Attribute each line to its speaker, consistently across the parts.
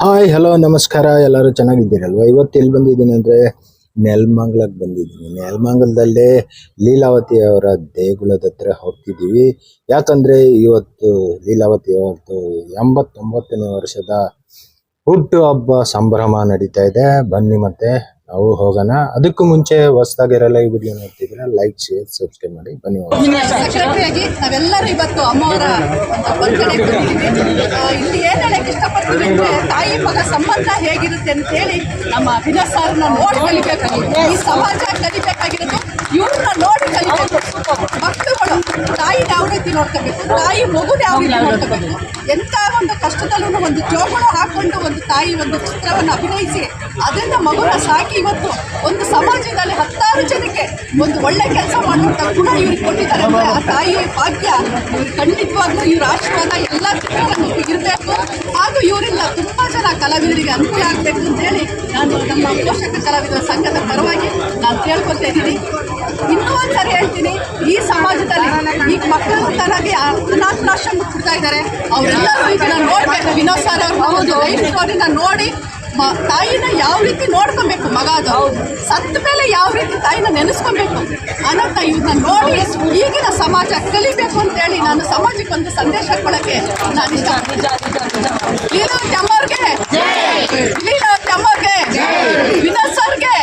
Speaker 1: Hi hello ನಮಸ್ಕಾರ, ಎಲ್ಲರೂ ಚೆನ್ನಾಗಿದ್ದೀರಲ್ವ? ಇವತ್ತು ಎಲ್ಲಿ ಬಂದಿದ್ದೀನಿ ಅಂದರೆ ನೆಲಮಂಗಲಕ್ಕೆ ಬಂದಿದ್ದೀನಿ. ನೆಲಮಂಗಲದಲ್ಲೇ ಲೀಲಾವತಿ ಅವರ ದೇಗುಲದ ಹತ್ರ ಹೋಗ್ತಿದ್ದೀವಿ. ಯಾಕಂದರೆ ಇವತ್ತು ಲೀಲಾವತಿ ಅವರದ್ದು 89ನೇ ವರ್ಷದ ಹುಟ್ಟು ಹಬ್ಬ ಸಂಭ್ರಮ ನಡೀತಾ ಇದೆ. ಬನ್ನಿ ಮತ್ತೆ ನಾವು ಹೋಗೋಣ. ಅದಕ್ಕೂ ಮುಂಚೆ ಹೊಸದಾಗಿರಲ್ಲ ಈ ವಿಡಿಯೋ ನೋಡ್ತಿದ್ರೆ ಲೈಕ್, ಶೇರ್, ಸಬ್ಸ್ಕ್ರೈಬ್ ಮಾಡಿ. ಬನ್ನಿ
Speaker 2: ಸೆಕ್ರೆಟರಿಯಾಗಿ ನಾವೆಲ್ಲರೂ ಇವತ್ತು ಅಮ್ಮವರ ಬರ್ತ್ಡೇಗೆ ಬಂದಿದ್ದೀವಿ. ಇಲ್ಲಿ ಏನು ಹೇಳಕ್ಕೆ ಇಷ್ಟಪಡ್ತೀವಿ ಅಂದರೆ ತಾಯಿ ಮಗ ಸಂಬಂಧ ಹೇಗಿರುತ್ತೆ ಅಂತೇಳಿ ನಮ್ಮ ವಿನೋದ್ ಸರ್ನ ನೋಡಿ ಕಲಿಬೇಕಾಗಿದೆ. ಈ ಸಮಾಜ ಕಲಿಬೇಕಾಗಿರೋದು ಇವ್ರನ್ನ ನೋಡಿ ಕಲಿಬೇಕು. ಮಕ್ಕಳುಗಳು ತಾಯಿನ ಯಾವ ರೀತಿ ನೋಡ್ಕೋಬೇಕು, ತಾಯಿ ಮಗುನ ಯಾವ ರೀತಿ ನೋಡ್ಕೋಬೇಕು, ಎಂಥ ಒಂದು ಕಷ್ಟದಲ್ಲೂ ಒಂದು ಜೋಗುಳ ಹಾಕೊಂಡು ಒಂದು ತಾಯಿ ಒಂದು ಚಿತ್ರವನ್ನು ಅಭಿನಯಿಸಿ ಅದನ್ನು ಮಗುನ ಸಾಕಿ ಇವತ್ತು ಒಂದು ಸಮಾಜದಲ್ಲಿ 10 ಜನಕ್ಕೆ ಒಂದು ಒಳ್ಳೆ ಕೆಲಸ ಮಾಡುವಂಥ ಗುಣ ಇವ್ರಿಗೆ ಕೊಟ್ಟಿದ್ದಾರೆ ಅಂದರೆ ಆ ತಾಯಿಯ ಭಾಗ್ಯ ಇವ್ರು ಖಂಡಿತವಾಗ್ಲೂ ಇವ್ರ ಆಶೀರ್ವಾದ ಎಲ್ಲ ಚಿತ್ರಗಳನ್ನು ಇರಬೇಕು. ಹಾಗೂ ಇವರಿಂದ ತುಂಬ ಜನ ಕಲಾವಿದರಿಗೆ ಅನುಕೂಲ ಆಗಬೇಕು ಅಂತೇಳಿ ನಾನು ನಮ್ಮ ಪೋಷಕ ಕಲಾವಿದರ ಸಂಘದ ಪರವಾಗಿ ನಾನು ಕೇಳ್ಕೊತಾ ಇದ್ದೀನಿ. ಇನ್ನೂ ಒಂದ್ಸರಿ ಹೇಳ್ತೀನಿ, ಈ ಸಮಾಜದಲ್ಲಿ ಈಗ ಮಕ್ಕಳು ತನಗೆ ಅನಾಥಾಶ್ರಮಕ್ಕೆ ಕೊಡ್ತಾ ಇದ್ದಾರೆ. ಅವರೆಲ್ಲರೂ ಇದನ್ನ ನೋಡಬೇಕು. ವಿನೋದ್ ಸರ್ ಅವ್ರ ಲೈಫ್ ಸ್ಟೋರಿನ ನೋಡಿ ತಾಯಿನ ಯಾವ ರೀತಿ ನೋಡ್ಕೊಬೇಕು, ಮಗ ಅದು ಸತ್ತ ಮೇಲೆ ಯಾವ ರೀತಿ ತಾಯಿನ ನೆನೆಸ್ಕೊಬೇಕು ಅನ್ನೋದನ್ನ ಇವ್ರನ್ನ ನೋಡಿ ಈಗಿನ ಸಮಾಜ ಕಲಿಬೇಕು ಅಂತೇಳಿ ನಾನು ಸಮಾಜಕ್ಕೆ ಒಂದು ಸಂದೇಶ ಕೊಡೋಕ್ಕೆ ನಾನು ಇಷ್ಟಪಡ್ತೀನಿ. ಲೀಲಾವತಿ ಅಮ್ಮವ್ರಿಗೆ, ಲೀಲಾವತಿ ಅಮ್ಮವ್ರಿಗೆ, ವಿನೋದ್ ಸರ್ಗೆ.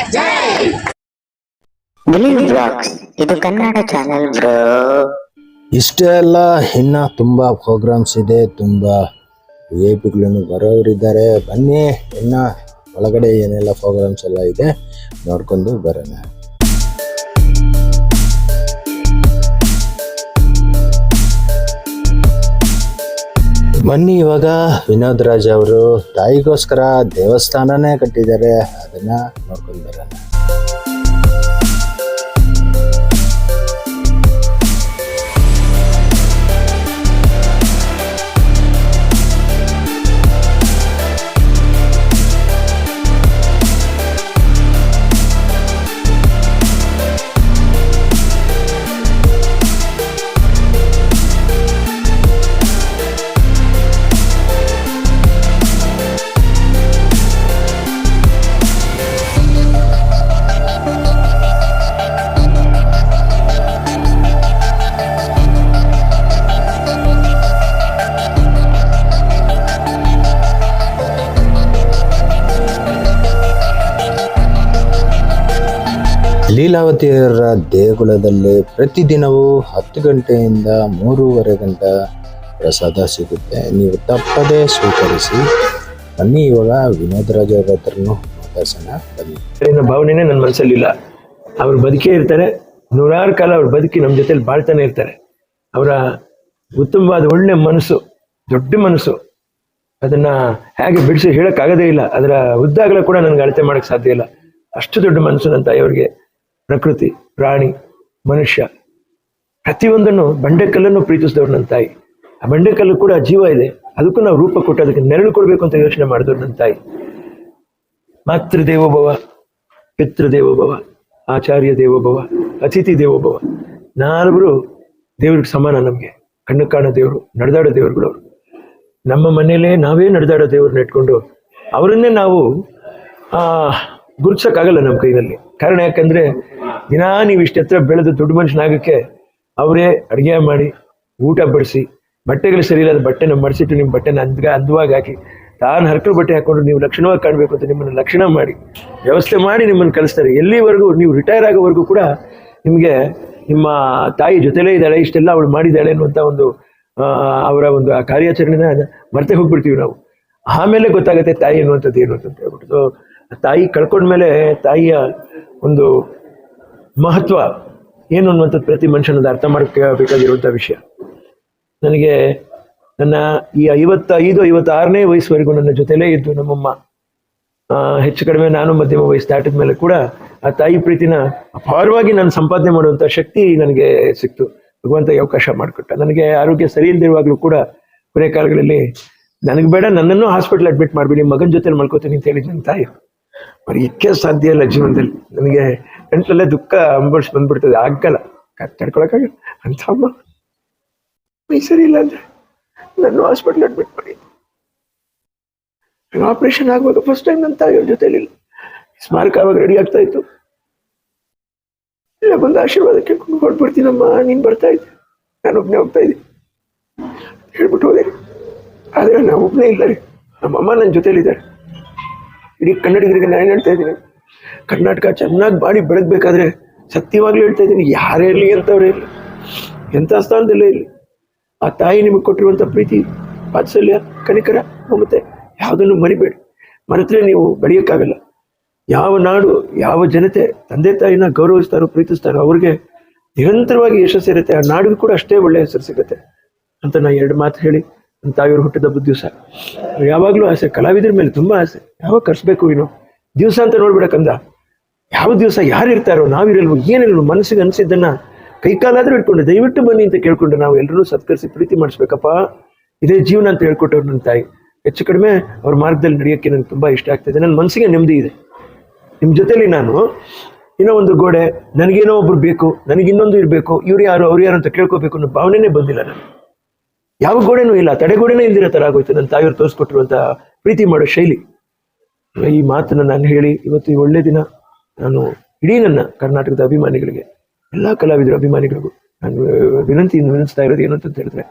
Speaker 3: ಇದು ಕನ್ನಡ ಚಾನೆಲ್ ಬ್ರೋ.
Speaker 1: ಇಷ್ಟೇ ಅಲ್ಲ, ಇನ್ನು ತುಂಬ ಪ್ರೋಗ್ರಾಮ್ಸ್ ಇದೆ, ತುಂಬ VIP ಬರೋರಿದ್ದಾರೆ. ಬನ್ನಿ, ಇನ್ನು ಒಳಗಡೆ ಏನೆಲ್ಲ ಪ್ರೋಗ್ರಾಮ್ಸ್ ಎಲ್ಲ ಇದೆ ನೋಡ್ಕೊಂಡು ಬರೋಣ. ಬನ್ನಿ, ಇವಾಗ ವಿನೋದ್ ರಾಜ್ ಅವರು ತಾಯಿಗೋಸ್ಕರ ದೇವಸ್ಥಾನನೇ ಕಟ್ಟಿದ್ದಾರೆ, ಅದನ್ನು ನೋಡ್ಕೊಂಡು ಬರೋಣ. ಲೀಲಾವತಿಯರ ದೇಗುಲದಲ್ಲಿ ಪ್ರತಿದಿನವೂ 10 ಗಂಟೆಯಿಂದ 3:30 ಗಂಟೆ ಪ್ರಸಾದ ಸಿಗುತ್ತೆ. ನೀವು ತಪ್ಪದೇ ಸ್ವೀಕರಿಸಿ. ಬನ್ನಿ, ಇವಾಗ ವಿನೋದ್ ರಾಜ್ ಅವ್ರ ಹತ್ರನೂ ಮಾತಾಡ್ಸೋಣ. ಬನ್ನಿ.
Speaker 4: ಭಾವನೆನೇ ನನ್ನ ಮನಸ್ಸಲ್ಲಿಲ್ಲ. ಅವ್ರು ಬದುಕೇ ಇರ್ತಾರೆ, 100 ಕಾಲ ಅವ್ರ ಬದುಕಿ ನಮ್ಮ ಜೊತೆಲಿ ಬಾಳ್ತಾನೆ ಇರ್ತಾರೆ. ಅವರ ಉತ್ತಮವಾದ ಒಳ್ಳೆ ಮನಸ್ಸು, ದೊಡ್ಡ ಮನಸ್ಸು, ಅದನ್ನ ಹೇಗೆ ಬಿಡಿಸಿ ಹೇಳೋಕ್ಕಾಗೋದೇ ಇಲ್ಲ. ಅದರ ಉದ್ದಾಗಲ ಕೂಡ ನನಗೆ ಅಳತೆ ಮಾಡೋಕ್ಕೆ ಸಾಧ್ಯ ಇಲ್ಲ. ಅಷ್ಟು ದೊಡ್ಡ ಮನಸ್ಸು ನನ್ನ ತಾಯಿಯವ್ರಿಗೆ. ಪ್ರಕೃತಿ, ಪ್ರಾಣಿ, ಮನುಷ್ಯ ಪ್ರತಿಯೊಂದನ್ನು, ಬಂಡೆಕಲ್ಲನ್ನು ಪ್ರೀತಿಸಿದವ್ರು ನನ್ನ ತಾಯಿ. ಆ ಬಂಡೆಕಲ್ಲು ಕೂಡ ಜೀವ ಇದೆ, ಅದಕ್ಕೂ ನಾವು ರೂಪ ಕೊಟ್ಟು ಅದಕ್ಕೆ ನೆರಳು ಕೊಡಬೇಕು ಅಂತ ಯೋಚನೆ ಮಾಡಿದವ್ರು ನನ್ನ ತಾಯಿ. ಮಾತೃದೇವೋಭವ, ಪಿತೃದೇವೋಭವ, ಆಚಾರ್ಯ ದೇವೋಭವ, ಅತಿಥಿ ದೇವೋಭವ, 4 ದೇವ್ರಿಗೆ ಸಮಾನ. ನಮಗೆ ಕಣ್ಣು ಕಾಣೋ ದೇವರು, ನಡೆದಾಡೋ ದೇವರುಗಳವರು. ನಮ್ಮ ಮನೆಯಲ್ಲೇ ನಾವೇ ನಡೆದಾಡೋ ದೇವ್ರನ್ನ ಇಟ್ಕೊಂಡು ಅವರನ್ನೇ ನಾವು ಗುರುತಿಸೋಕ್ಕಾಗಲ್ಲ ನಮ್ಮ ಕೈನಲ್ಲಿ. ಕಾರಣ ಯಾಕಂದ್ರೆ ದಿನಾ ನೀವು ಇಷ್ಟೆತ್ರ ಬೆಳೆದು ದೊಡ್ಡ ಮನುಷ್ಯನಾಗಕ್ಕೆ ಅವರೇ ಅಡುಗೆ ಮಾಡಿ, ಊಟ ಬಡಿಸಿ, ಬಟ್ಟೆಗಳು ಸರಿ ಇಲ್ಲದ ಬಟ್ಟೆನ ಮಡಿಸಿಟ್ಟು ನಿಮ್ಮ ಬಟ್ಟೆನ ಅಂದವಾಗಿ ಹಾಕಿ, ತಾನು ಹರಕಲು ಬಟ್ಟೆ ಹಾಕೊಂಡು ನೀವು ಲಕ್ಷಣವಾಗಿ ಕಾಣಬೇಕು ಅಂತ ನಿಮ್ಮನ್ನು ಲಕ್ಷಣ ಮಾಡಿ ವ್ಯವಸ್ಥೆ ಮಾಡಿ ನಿಮ್ಮನ್ನು ಕಳಿಸ್ತಾರೆ. ಎಲ್ಲಿವರೆಗೂ ನೀವು ರಿಟೈರ್ ಆಗೋವರೆಗೂ ಕೂಡ ನಿಮಗೆ ನಿಮ್ಮ ತಾಯಿ ಜೊತೆಲೇ ಇದ್ದಾಳೆ, ಇಷ್ಟೆಲ್ಲ ಅವಳು ಮಾಡಿದ್ದಾಳೆ ಅನ್ನುವಂಥ ಒಂದು ಅವರ ಒಂದು ಆ ಕಾರ್ಯಾಚರಣೆನ ಮರ್ತೆ ಹೋಗ್ಬಿಡ್ತೀವಿ ನಾವು. ಆಮೇಲೆ ಗೊತ್ತಾಗುತ್ತೆ ತಾಯಿ ಅನ್ನುವಂಥದ್ದು ಏನು ಅಂತ ಹೇಳ್ಬಿಟ್ಟು. ತಾಯಿ ಕಳ್ಕೊಂಡ್ಮೇಲೆ ತಾಯಿಯ ಒಂದು ಮಹತ್ವ ಏನು ಅನ್ನುವಂಥದ್ದು ಪ್ರತಿ ಮನುಷ್ಯನದ ಅರ್ಥ ಮಾಡ್ಕೋಬೇಕಾಗಿರುವಂಥ ವಿಷಯ. ನನಗೆ ನನ್ನ ಈ 55-56ನೇ ವಯಸ್ಸುವರೆಗೂ ನನ್ನ ಜೊತೆಲೇ ಇದ್ದು ನಮ್ಮಮ್ಮ. ಹೆಚ್ಚು ಕಡಿಮೆ ನಾನು ಮಧ್ಯಮ ವಯಸ್ಸು ದಾಟಿದ ಮೇಲೆ ಕೂಡ ಆ ತಾಯಿ ಪ್ರೀತಿನ ಅಪಾರವಾಗಿ ನಾನು ಸಂಪಾದನೆ ಮಾಡುವಂಥ ಶಕ್ತಿ ನನಗೆ ಸಿಕ್ತು. ಭಗವಂತ ಅವಕಾಶ ಮಾಡಿಕೊಟ್ಟ. ನನಗೆ ಆರೋಗ್ಯ ಸರಿ ಇಲ್ಲದಿರುವಾಗಲೂ ಕೂಡ ಕೊನೆ ಕಾಲಗಳಲ್ಲಿ ನನಗೆ ಬೇಡ, ನನ್ನನ್ನು ಹಾಸ್ಪಿಟಲ್ ಅಡ್ಮಿಟ್ ಮಾಡಿಬಿಡಿ, ಮಗನ ಜೊತೆ ಮಲ್ಕೋತೀನಿ ಅಂತ ಹೇಳಿದ್ ನನ್ನ ತಾಯಿ. ಬರೀಕ್ಕೆ ಸಾಧ್ಯ ಇಲ್ಲ ಜೀವನದಲ್ಲಿ. ನನಗೆ ಗಂಟಲಲ್ಲೇ ದುಃಖ ಬಂದ್ಬಿಡ್ತದೆ, ಆಗಲ್ಲ, ತಡ್ಕೊಳಕ್ಕಾಗಲ್ಲ. ಅಂತ ಅಮ್ಮ ಮೈ ಸರಿ ಇಲ್ಲ ಅಂದ್ರೆ ನನ್ನ ಹಾಸ್ಪಿಟಲ್ ಅಡ್ಮಿಟ್ ಮಾಡಿ ಆಪರೇಷನ್ ಆಗುವಾಗ ಫಸ್ಟ್ ಟೈಮ್ ನನ್ನ ತಾಯಿಯವ್ರ ಜೊತೆಲಿಲ್ಲ. ಸ್ಮಾರಕ ಆವಾಗ ರೆಡಿ ಆಗ್ತಾ ಇತ್ತು. ಇಲ್ಲ ಬಂದು ಆಶೀರ್ವಾದಕ್ಕೆ ಹೊರಡ್ಬಿಡ್ತೀನಮ್ಮ, ನೀನು ಬರ್ತಾ ಇದ್ದೆ, ನಾನು ಒಬ್ಬನೇ ಹೋಗ್ತಾ ಇದ್ದೆ ಹೇಳ್ಬಿಟ್ಟು ಹೋದೆ. ಆದರೆ ನಾವು ಒಬ್ಬನೇ ಇಲ್ಲ ರೀ, ನಮ್ಮಮ್ಮ ನನ್ನ ಜೊತೆಲಿದ್ದಾರೆ. ಇಡೀ ಕನ್ನಡಿಗರಿಗೆ ನಾನು ಹೇಳ್ತಾ ಇದ್ದೀನಿ, ಕರ್ನಾಟಕ ಚೆನ್ನಾಗಿ ಬಾಡಿ ಬೆಳಗ್ಬೇಕಾದ್ರೆ ಸತ್ಯವಾಗ್ಲೂ ಹೇಳ್ತಾ ಇದ್ದೀನಿ, ಯಾರೇ ಇರಲಿ ಎಂಥವ್ರೇ ಇರಲಿ, ಎಂಥ ಸ್ಥಾನದಲ್ಲೇ ಇರಲಿ, ಆ ತಾಯಿ ನಿಮಗೆ ಕೊಟ್ಟಿರುವಂಥ ಪ್ರೀತಿ, ವಾತ್ಸಲ್ಯ, ಕನಿಕರ, ಮಮತೆ ಯಾವುದನ್ನು ಮರಿಬೇಡಿ. ಮರೆತರೆ ನೀವು ಬೆಳೆಯೋಕ್ಕಾಗಲ್ಲ. ಯಾವ ನಾಡು, ಯಾವ ಜನತೆ ತಂದೆ ತಾಯಿನ ಗೌರವಿಸ್ತಾರೋ, ಪ್ರೀತಿಸ್ತಾರೋ ಅವ್ರಿಗೆ ನಿರಂತರವಾಗಿ ಯಶಸ್ಸಿರುತ್ತೆ. ಆ ನಾಡಿಗೂ ಕೂಡ ಅಷ್ಟೇ ಒಳ್ಳೆಯ ಹೆಸರು ಸಿಗುತ್ತೆ ಅಂತ ನಾನು 2 ಮಾತು ಹೇಳಿ ನನ್ನ ತಾಯಿಯವರು ಹುಟ್ಟಿದ ಹಬ್ಬದ ದಿವಸ ಯಾವಾಗಲೂ ಆಸೆ, ಕಲಾವಿದರ ಮೇಲೆ ತುಂಬ ಆಸೆ. ಯಾವಾಗ ಕರ್ಸ್ಬೇಕು ದಿವಸ ಅಂತ ನೋಡ್ಬಿಡಕ್ಕಂದ, ಯಾವ ದಿವಸ ಯಾರು ಇರ್ತಾರೋ, ನಾವಿರಲ್ವೋ, ಏನಿಲ್ವೋ, ಮನಸ್ಸಿಗೆ ಅನಿಸಿದ್ದನ್ನು ಕೈಕಾಲಾದರೂ ಇಟ್ಕೊಂಡು ದಯವಿಟ್ಟು ಬನ್ನಿ ಅಂತ ಕೇಳ್ಕೊಂಡು ನಾವು ಎಲ್ಲರೂ ಸತ್ಕರಿಸಿ ಪ್ರೀತಿ ಮಾಡಿಸ್ಬೇಕಪ್ಪ, ಇದೇ ಜೀವನ ಅಂತ ಹೇಳ್ಕೊಟ್ಟವ್ರು ನನ್ನ ತಾಯಿ. ಹೆಚ್ಚು ಕಡಿಮೆ ಅವ್ರ ಮಾರ್ಗದಲ್ಲಿ ನಡೆಯೋಕ್ಕೆ ನನಗೆ ತುಂಬ ಇಷ್ಟ ಆಗ್ತಾಯಿದೆ. ನನ್ನ ಮನಸ್ಸಿಗೆ ನೆಮ್ಮದಿ ಇದೆ. ನಿಮ್ಮ ಜೊತೆಲಿ ನಾನು ಇನ್ನೂ ಒಂದು ಗೋಡೆ, ನನಗೇನೋ ಒಬ್ರು ಬೇಕು, ನನಗೆ ಇನ್ನೊಂದು ಇರಬೇಕು, ಇವ್ರು ಯಾರು ಅವ್ರು ಯಾರು ಅಂತ ಕೇಳ್ಕೋಬೇಕು ಅನ್ನೋ ಭಾವನೆನೇ ಬಂದಿಲ್ಲ ನನಗೆ. ಯಾವ ಗೋಡೆನೂ ಇಲ್ಲ, ತಡೆಗೋಡೆನೇ ಇಲ್ದಿರೋ ಥರ ಆಗೋಯ್ತು ನನ್ನ ತಾಯಿಯವ್ರು ತೋರಿಸ್ಕೊಟ್ಟಿರುವಂಥ ಪ್ರೀತಿ ಮಾಡೋ ಶೈಲಿ. ಈ ಮಾತನ್ನು ನಾನು ಹೇಳಿ ಇವತ್ತು ಈ ಒಳ್ಳೆ ದಿನ ನಾನು ಇಡೀ ನನ್ನ ಕರ್ನಾಟಕದ ಅಭಿಮಾನಿಗಳಿಗೆ, ಎಲ್ಲ ಕಲಾವಿದರ ಅಭಿಮಾನಿಗಳಿಗೂ ನಾನು ವಿನಂತಿಸ್ತಾ ಇರೋದು ಏನು ಅಂತ ಹೇಳಿದ್ರೆ,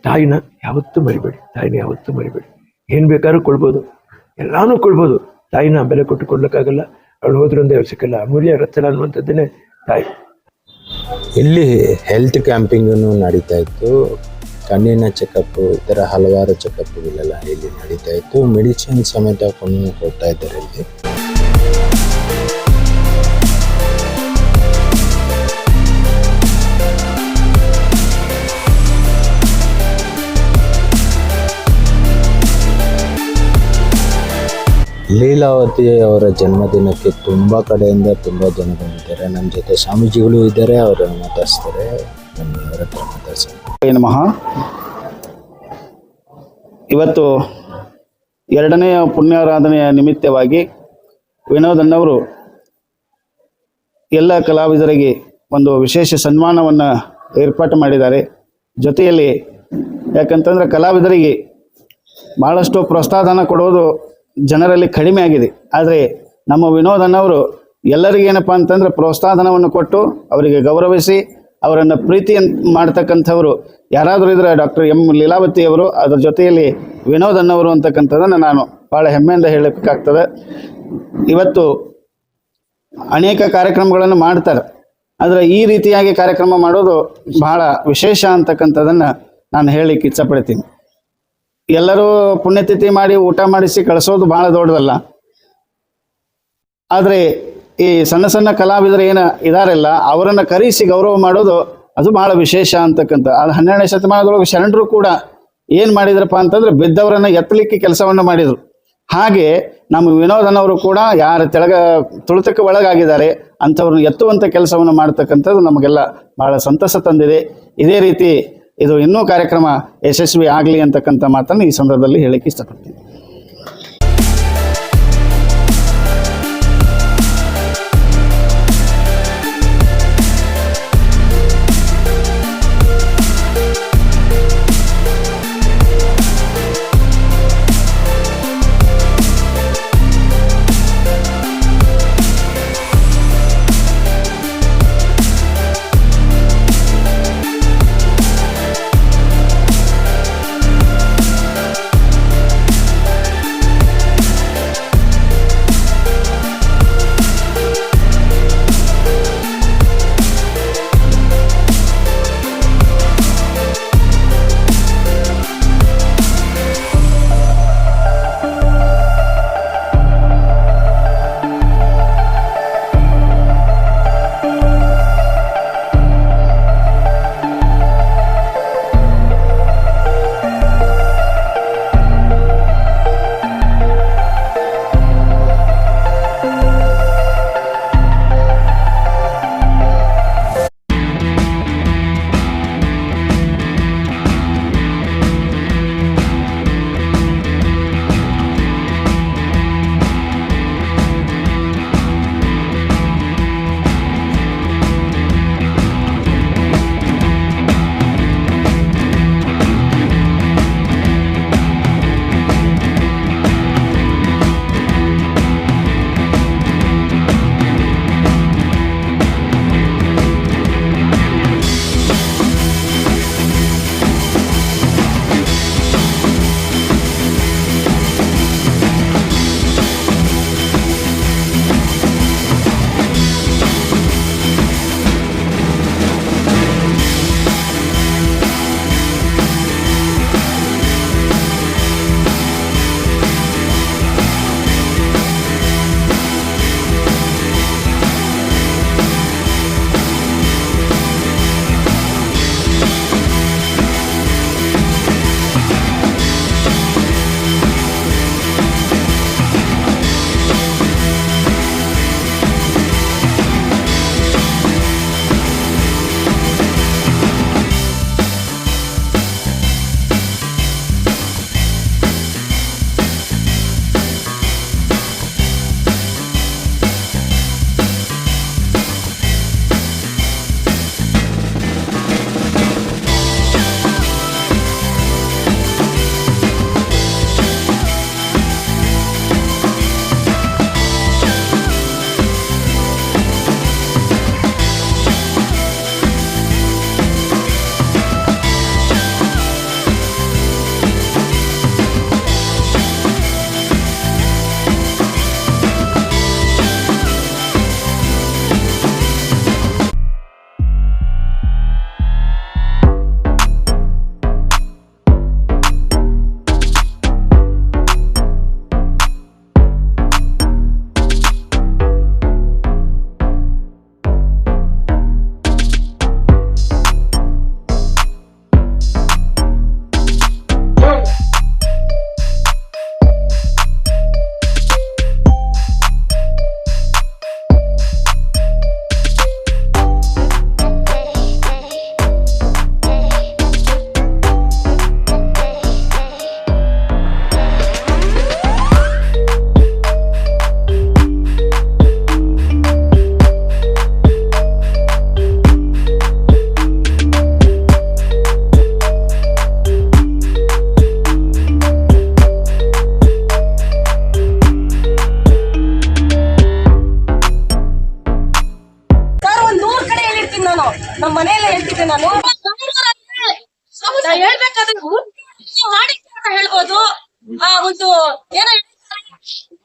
Speaker 4: ತಾಯಿನ ಯಾವತ್ತೂ ಮರಿಬೇಡಿ, ತಾಯಿನ ಯಾವತ್ತೂ ಮರಿಬೇಡಿ. ಏನು ಬೇಕಾದ್ರೂ ಕೊಡ್ಬೋದು, ಎಲ್ಲಾನು ಕೊಡ್ಬೋದು, ತಾಯಿನ ಬೆಲೆ ಕೊಟ್ಟು ಕೊಡ್ಲಿಕ್ಕಾಗಲ್ಲ. ಅವಳು ಹೋದ್ರೊಂದೇ ಅವ್ರು ಸಿಕ್ಕಲ್ಲ. ಅಮೂಲ್ಯ ರತ್ನ ಅನ್ನುವಂಥದ್ದೇನೆ ತಾಯಿ.
Speaker 1: ಇಲ್ಲಿ ಹೆಲ್ತ್ ಕ್ಯಾಂಪಿಂಗನ್ನು ನಡೀತಾ ಇತ್ತು, ಕಣ್ಣಿನ ಚೆಕಪ್, ಈ ಥರ ಹಲವಾರು ಚೆಕಪ್ಗಳೆಲ್ಲ ಇಲ್ಲಿ ನಡೀತಾ ಇತ್ತು. ಮೆಡಿಸಿನ್ ಸಮೇತ ಕೊಡ್ತಾ ಇದ್ದಾರೆ ಇಲ್ಲಿ. ಲೀಲಾವತಿ ಅವರ ಜನ್ಮದಿನಕ್ಕೆ ತುಂಬ ಕಡೆಯಿಂದ ತುಂಬ ಜನ ಬಂದಿದ್ದಾರೆ. ನಮ್ಮ ಜೊತೆ ಸ್ವಾಮೀಜಿಗಳು ಇದ್ದಾರೆ, ಅವರು ಮಾತಾಡ್ಸ್ತಾರೆ. ಬನ್ನಿ ಅವರ ಹತ್ರ ಮಾತಾಡ್ಸೋಣ.
Speaker 5: ನಮಃ. ಇವತ್ತು 2ನೆಯ ಪುಣ್ಯಾರಾಧನೆಯ ನಿಮಿತ್ತವಾಗಿ ವಿನೋದಣ್ಣವರು ಎಲ್ಲ ಕಲಾವಿದರಿಗೆ ಒಂದು ವಿಶೇಷ ಸನ್ಮಾನವನ್ನು ಏರ್ಪಾಟು ಮಾಡಿದ್ದಾರೆ. ಜೊತೆಯಲ್ಲಿ ಯಾಕಂತಂದರೆ ಕಲಾವಿದರಿಗೆ ಭಾಳಷ್ಟು ಪ್ರೋತ್ಸಾಹನ ಕೊಡೋದು ಜನರಲ್ಲಿ ಕಡಿಮೆ ಆಗಿದೆ. ಆದರೆ ನಮ್ಮ ವಿನೋದಣ್ಣವರು ಎಲ್ಲರಿಗೇನಪ್ಪ ಅಂತಂದರೆ ಪ್ರೋತ್ಸಾಹನವನ್ನು ಕೊಟ್ಟು ಅವರಿಗೆ ಗೌರವಿಸಿ ಅವರನ್ನು ಪ್ರೀತಿ ಮಾಡ್ತಕ್ಕಂಥವರು ಯಾರಾದರೂ ಇದ್ದರೆ ಡಾಕ್ಟರ್ ಎಂ ಲೀಲಾವತಿಯವರು, ಅದರ ಜೊತೆಯಲ್ಲಿ ವಿನೋದಣ್ಣವರು ಅಂತಕ್ಕಂಥದ್ದನ್ನು ನಾನು ಭಾಳ ಹೆಮ್ಮೆಯಿಂದ ಹೇಳಬೇಕಾಗ್ತದೆ. ಇವತ್ತು ಅನೇಕ ಕಾರ್ಯಕ್ರಮಗಳನ್ನು ಮಾಡ್ತಾರೆ, ಆದರೆ ಈ ರೀತಿಯಾಗಿ ಕಾರ್ಯಕ್ರಮ ಮಾಡೋದು ಬಹಳ ವಿಶೇಷ ಅಂತಕ್ಕಂಥದ್ದನ್ನು ನಾನು ಹೇಳಲಿಕ್ಕೆ ಇಚ್ಛಪಡ್ತೀನಿ. ಎಲ್ಲರೂ ಪುಣ್ಯತಿಥಿ ಮಾಡಿ ಊಟ ಮಾಡಿಸಿ ಕಳಿಸೋದು ಭಾಳ ದೊಡ್ಡದಲ್ಲ, ಆದರೆ ಈ ಸಣ್ಣ ಸಣ್ಣ ಕಲಾವಿದರು ಏನು ಇದಾರಲ್ಲ ಅವರನ್ನು ಕರೆಸಿ ಗೌರವ ಮಾಡೋದು ಅದು ಭಾಳ ವಿಶೇಷ ಅಂತಕ್ಕಂಥ. ಅದು 12ನೇ ಶತಮಾನದೊಳಗೆ ಶರಣರು ಕೂಡ ಏನು ಮಾಡಿದ್ರಪ್ಪ ಅಂತಂದರೆ ಬಿದ್ದವರನ್ನು ಎತ್ತಲಿಕ್ಕೆ ಕೆಲಸವನ್ನು ಮಾಡಿದರು. ಹಾಗೆ ನಮ್ಮ ವಿನೋದನವರು ಕೂಡ ಯಾರು ತುಳಿತಕ್ಕೆ ಒಳಗಾಗಿದ್ದಾರೆ ಅಂಥವ್ರನ್ನ ಎತ್ತುವಂಥ ಕೆಲಸವನ್ನು ಮಾಡ್ತಕ್ಕಂಥದ್ದು ನಮಗೆಲ್ಲ ಭಾಳ ಸಂತಸ ತಂದಿದೆ. ಇದೇ ರೀತಿ ಇದು ಇನ್ನೂ ಕಾರ್ಯಕ್ರಮ ಯಶಸ್ವಿ ಆಗಲಿ ಅಂತಕ್ಕಂಥ ಮಾತನ್ನು ಈ ಸಂದರ್ಭದಲ್ಲಿ ಹೇಳಕ್ಕೆ ಇಷ್ಟಪಡ್ತೀನಿ.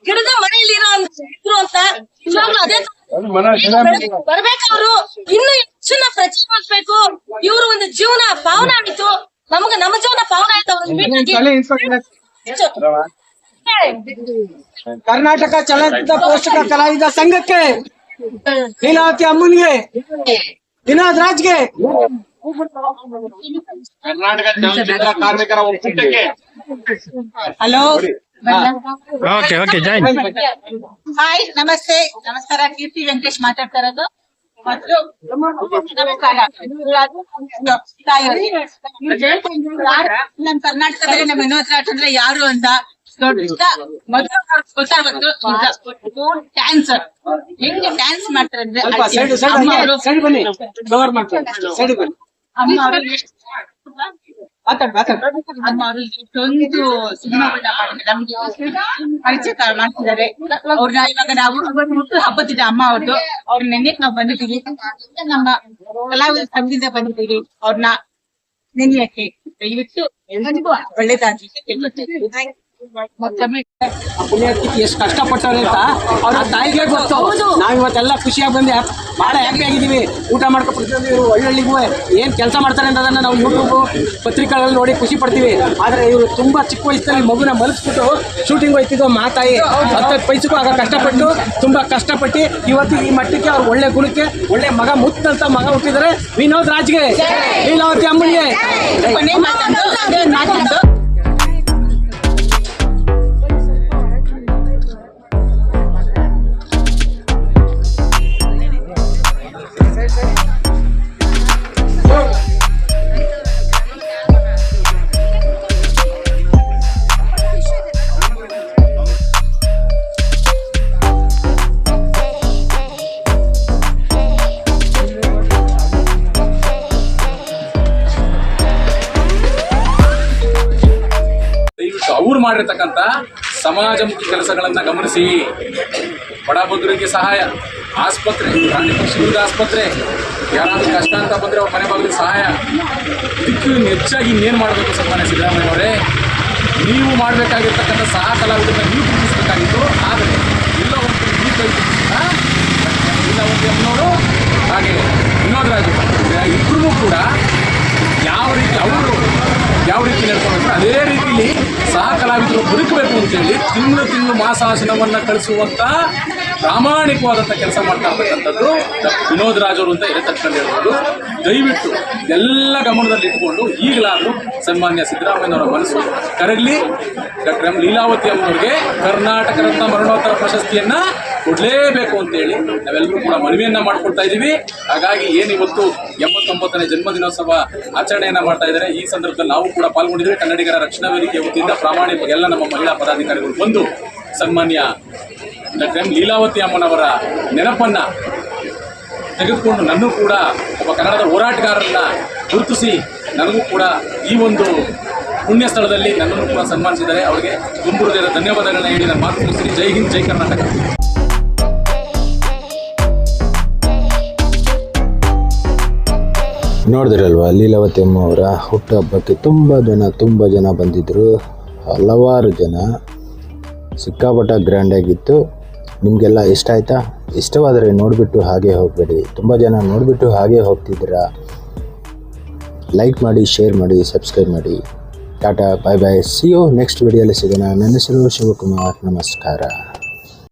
Speaker 6: ಗಿಡದ ಮನೆಯಲ್ಲಿ ಇದ್ರು ಅಂತ ನಿಜವಾಗ್ಲೂ ಅದೇ ಬರ್ಬೇಕವ್ರು ಇನ್ನು ಹೆಚ್ಚಿನ ಪ್ರಚಾರ ಮಾಡ್ಬೇಕು. ಇವ್ರು ಒಂದು ಜೀವನ ಪಾವನ ಆಯ್ತು, ನಮ್ಗೆ ನಮ್ಮ ಜೀವನ ಪಾವನ ಆಯ್ತು.
Speaker 7: ಕರ್ನಾಟಕ ಚಲನಚಿತ್ರ ಪೋಷಕ ಕಲಾವಿದ ಸಂಘಕ್ಕೆ, ಲೀಲಾವತಿ ಅಮ್ಮನಿಗೆ, ವಿನೋದ್ ರಾಜ್ಗೆ,
Speaker 8: ಕರ್ನಾಟಕ ಚಲನಚಿತ್ರ ಕಾರ್ಮಿಕರ ಒಕ್ಕೂಟಕ್ಕೆ.
Speaker 7: ಹಲೋ
Speaker 6: ಹಾಯ್, ನಮಸ್ತೆ, ನಮಸ್ಕಾರ. ಕೀರ್ತಿ ವೆಂಕಟೇಶ್ ಮಾತಾಡ್ತಾ ಇರೋದು. ಮತ್ತು ನಮ್ ಕರ್ನಾಟಕದಲ್ಲಿ ನಮ್ಮ ವಿನೋದ್ ರಾಜ್ ಅಂದ್ರೆ ಯಾರು ಅಂತ ಮೊದಲು ಗೊತ್ತಾಗುತ್ತೆ. ಡ್ಯಾನ್ಸರ್ ಹೆಂಗೆ ಡ್ಯಾನ್ಸ್ ಮಾಡ್ತಾರೆ ಅಂದ್ರೆ
Speaker 7: ಬನ್ನಿ, ಕವರ್ ಮಾಡ್ತಾರೆ. ಸೈಡ್ ಬನ್ನಿ,
Speaker 6: ಅಮ್ಮ ಅವರು
Speaker 7: ಅಮ್ಮ
Speaker 6: ಅವರು ಎಷ್ಟೊಂದು ಸಿನಿಮಾಗಳನ್ನ ಮಾಡಿದ್ದಾರೆ, ನಮ್ಗೆ ಪರಿಚಯ ಮಾಡ್ತಿದ್ದಾರೆ. ಅವ್ರನ್ನ ಇವಾಗ ನಾವು ಹುಟ್ಟು ಹಬ್ಬದಿದೆ ಅಮ್ಮ ಅವ್ರದ್ದು, ಅವ್ರ ನೆನೆಯಕ್ ನಾವು ಬಂದಿದ್ದೀವಿ. ನಮ್ಮ ಕಲಾವಿದ ಸಂಘದಿಂದ ಬಂದಿದ್ದೀವಿ. ಅವ್ರನ್ನ ನೆನೆಯಕ್ಕೆ ದಯವಿಟ್ಟು ಎಲ್ಲರಿಗೂ ಒಳ್ಳೇದಾಗಿ ಮತ್ತೊಮ್ಮೆ
Speaker 7: ಪುಣ್ಯಾತ್ಮಕಿ ಎಷ್ಟು ಕಷ್ಟಪಟ್ಟವ್ರೆ ಅಂತ ಅವ್ರ ತಾಯಿಗೆ ಗೊತ್ತು. ನಾವಿವತ್ತೆಲ್ಲ ಖುಷಿಯಾಗಿ ಬಂದೆ, ಬಹಳ ಹ್ಯಾಪಿ ಆಗಿದ್ದೀವಿ. ಊಟ ಮಾಡ್ಕೊಡ್ತೀವಿ. ಒಳ್ಳೊಳ್ಳಿಗೂ ಏನ್ ಕೆಲಸ ಮಾಡ್ತಾರೆ ಅನ್ನೋದನ್ನ ನಾವು ಯೂಟ್ಯೂಬ್ ಪತ್ರಿಕೆಗಳಲ್ಲಿ ನೋಡಿ ಖುಷಿ ಪಡ್ತೀವಿ. ಆದ್ರೆ ಇವರು ತುಂಬಾ ಚಿಕ್ಕ ವಯಸ್ಸಲ್ಲಿ ಮಗುನ ಮಲಗಿಸ್ಬಿಟ್ಟು ಶೂಟಿಂಗ್ ಹೋಯ್ತಿದ್ದು ಮಾತಾಯಿ 10 ಪೈಸಕ್ಕೂ ಆಗ ಕಷ್ಟಪಟ್ಟು ತುಂಬಾ ಕಷ್ಟಪಟ್ಟು ಇವತ್ತು ಈ ಮಟ್ಟಕ್ಕೆ ಅವ್ರು ಒಳ್ಳೆ ಗುಣಕ್ಕೆ ಒಳ್ಳೆ ಮಗ ಮುತ್ತಂತ ಮಗ ಹುಟ್ಟಿದ್ದಾರೆ. ವಿನೋದ್ ರಾಜ್ಗೆ, ಲೀಲಾವತಿ ಅಮ್ಮನಿಗೆ.
Speaker 8: ಅವ್ರು ಮಾಡಿರ್ತಕ್ಕಂಥ ಸಮಾಜಮುಖಿ ಕೆಲಸಗಳನ್ನ ಗಮನಿಸಿ, ಬಡಬಗ್ಗರಿಗೆ ಸಹಾಯ, ಆಸ್ಪತ್ರೆ, ಪ್ರಾಣಿ ಪಕ್ಷಿ ಆಸ್ಪತ್ರೆ, ಯಾರಾದ್ರೂ ಕಷ್ಟ ಅಂತ ಬಂದ್ರೆ ಅವ್ರ ಮನೆ ಬಾಗಿಲಿಗೆ ಸಹಾಯ, ಇದಕ್ಕೆ ಹೆಚ್ಚಾಗಿ ಇನ್ನೇನು ಮಾಡಬೇಕು ಸನ್ಮಾನ್ಯ ಸಿದ್ದರಾಮಯ್ಯ ಅವರೇ? ನೀವು ಮಾಡಬೇಕಾಗಿರ್ತಕ್ಕಂಥ ಸಹ ಕಲಾವಿದರನ್ನ ನೀವು ಗುರುತಿಸಬೇಕಾಗಿತ್ತು. ಆದರೆ ಇಲ್ಲ ಒಂದು ಲೀಲಾವತಿ ಅಮ್ಮನವರು ಹಾಗೆ ವಿನೋದ್ ರಾಜ್ ಇಬ್ಬರೂ ಕೂಡ ಯಾವ ರೀತಿ ನಡ್ಕೊಂಡು ಅದೇ ರೀತಿಯಲ್ಲಿ ಸಹ ಕಲಾವಿದರು ಬದುಕಬೇಕು ಅಂತೇಳಿ ತಿಂಗಳು ಮಾಸಾಸನವನ್ನು ಕಳಿಸುವಂಥ ಪ್ರಾಮಾಣಿಕವಾದಂಥ ಕೆಲಸ ಮಾಡ್ತಾ ಇರ್ತಕ್ಕಂಥದ್ದು ವಿನೋದ್ ರಾಜ್ ಅವರು ಅಂತ ತಕ್ಷಣ ಹೇಳ್ಬೋದು. ದಯವಿಟ್ಟು ಎಲ್ಲ ಗಮನದಲ್ಲಿ ಇಟ್ಕೊಂಡು ಈಗಲಾದರೂ ಸನ್ಮಾನ್ಯ ಸಿದ್ದರಾಮಯ್ಯನವರ ಮನಸ್ಸು ಕರಗಲಿ. ಡಾಕ್ಟರ್ ಲೀಲಾವತಿ ಅಮ್ಮನವ್ರಿಗೆ ಕರ್ನಾಟಕ ರತ್ನ ಮರಣೋತ್ತರ ಪ್ರಶಸ್ತಿಯನ್ನು ಕೊಡಲೇಬೇಕು ಅಂತೇಳಿ ನಾವೆಲ್ಲರೂ ಕೂಡ ಮನವಿಯನ್ನು ಮಾಡ್ಕೊಳ್ತಾ ಇದ್ದೀವಿ. ಹಾಗಾಗಿ ಏನಿವತ್ತು 89ನೇ ಜನ್ಮದಿನೋತ್ಸವ ಆಚರಣೆಯನ್ನು ಮಾಡ್ತಾ ಇದ್ದಾರೆ. ಈ ಸಂದರ್ಭದಲ್ಲಿ ನಾವು ಕೂಡ ಪಾಲ್ಗೊಂಡಿದ್ದೀವಿ. ಕನ್ನಡಿಗರ ರಕ್ಷಣಾ ವೇದಿಕೆ ವತಿಯಿಂದ ಪ್ರಾಮಾಣಿಕ ಎಲ್ಲ ನಮ್ಮ ಮಹಿಳಾ ಪದಾಧಿಕಾರಿಗಳು ಬಂದು ಸನ್ಮಾನ್ಯ ಡಾಕ್ಟರ್ ಲೀಲಾವತಿ ಅಮ್ಮನವರ ನೆನಪನ್ನು ತೆಗೆದುಕೊಂಡು ನನ್ನೂ ಕೂಡ ಒಬ್ಬ ಕನ್ನಡದ ಹೋರಾಟಗಾರರನ್ನ ಗುರುತಿಸಿ ನನಗೂ ಕೂಡ ಈ ಒಂದು ಪುಣ್ಯ ಸ್ಥಳದಲ್ಲಿ ನನ್ನನ್ನು ಕೂಡ ಸನ್ಮಾನಿಸಿದ್ದಾರೆ. ಅವರಿಗೆ ತುಂಬ ಹೃದಯದ ಧನ್ಯವಾದಗಳನ್ನ ಹೇಳಿ ನನ್ನ ಮಾತು ಮುಗಿಸ್ತೀನಿ. ಜೈ ಹಿಂದ್, ಜೈ ಕರ್ನಾಟಕ.
Speaker 1: ನೋಡಿದ್ರಲ್ವ, ಲೀಲಾವತಿ ಅಮ್ಮ ಅವರ ಹುಟ್ಟುಹಬ್ಬಕ್ಕೆ ತುಂಬ ಜನ ಬಂದಿದ್ದರು. ಹಲವಾರು ಜನ, ಸಿಕ್ಕಾಪಟ್ಟ ಗ್ರ್ಯಾಂಡಾಗಿತ್ತು. ನಿಮಗೆಲ್ಲ ಇಷ್ಟ ಆಯಿತಾ? ಇಷ್ಟವಾದರೆ ನೋಡಿಬಿಟ್ಟು ಹಾಗೆ ಹೋಗಬೇಡಿ. ತುಂಬ ಜನ ನೋಡಿಬಿಟ್ಟು ಹಾಗೆ ಹೋಗ್ತಿದ್ದೀರಾ. ಲೈಕ್ ಮಾಡಿ, ಶೇರ್ ಮಾಡಿ, ಸಬ್ಸ್ಕ್ರೈಬ್ ಮಾಡಿ. ಟಾಟಾ, ಬಾಯ್ ಬಾಯ್, ಸಿ ಯು ನೆಕ್ಸ್ಟ್ ವಿಡಿಯೋಲಿ ಸಿಗೋಣ. ನನ್ನ ಹೆಸರು ಶಿವಕುಮಾರ್. ನಮಸ್ಕಾರ.